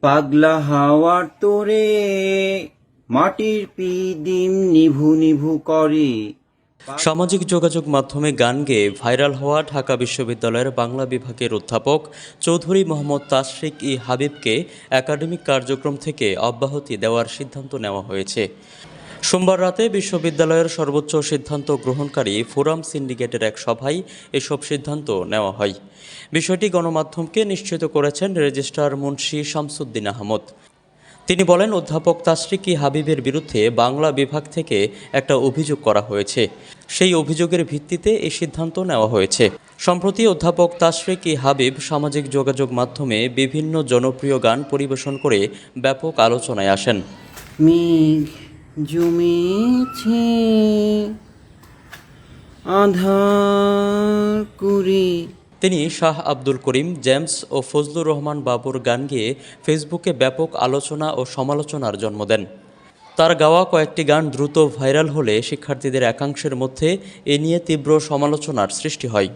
পাগলা হাওয়ার তোরে মাটির পিদিম নিভু নিভু করে। সামাজিক যোগাযোগ মাধ্যমে গান গেয়ে ভাইরাল হওয়া ঢাকা বিশ্ববিদ্যালয়ের বাংলা বিভাগের অধ্যাপক চৌধুরী মোহাম্মদ তাশরিক ই হাবিবকে একাডেমিক কার্যক্রম থেকে অব্যাহতি দেওয়ার সিদ্ধান্ত নেওয়া হয়েছে। সোমবার রাতে বিশ্ববিদ্যালয়ের সর্বোচ্চ সিদ্ধান্ত গ্রহণকারী ফোরাম সিন্ডিকেটের এক সভায় এসব সিদ্ধান্ত নেওয়া হয়। বিষয়টি গণমাধ্যমকে নিশ্চিত করেছেন রেজিস্ট্রার মুন্সি শামসুদ্দিন আহমদ। তিনি বলেন, অধ্যাপক তাশরিক ই হাবিবের বিরুদ্ধে বাংলা বিভাগ থেকে একটা অভিযোগ করা হয়েছে। সেই অভিযোগের ভিত্তিতে এই সিদ্ধান্ত নেওয়া হয়েছে। সম্প্রতি অধ্যাপক তাশরিক ই হাবিব সামাজিক যোগাযোগ মাধ্যমে বিভিন্ন জনপ্রিয় গান পরিবেশন করে ব্যাপক আলোচনায় আসেন। মেঘ জমেছে আধার করে। তিনি শাহ আব্দুল করিম, জেমস ও ফজলুর রহমান বাবুর গান গেয়ে ফেসবুকে ব্যাপক আলোচনা ও সমালোচনার জন্ম দেন। তার গাওয়া কয়েকটি গান দ্রুত ভাইরাল হলে শিক্ষার্থীদের একাংশের মধ্যে এ নিয়ে তীব্র সমালোচনার সৃষ্টি হয়।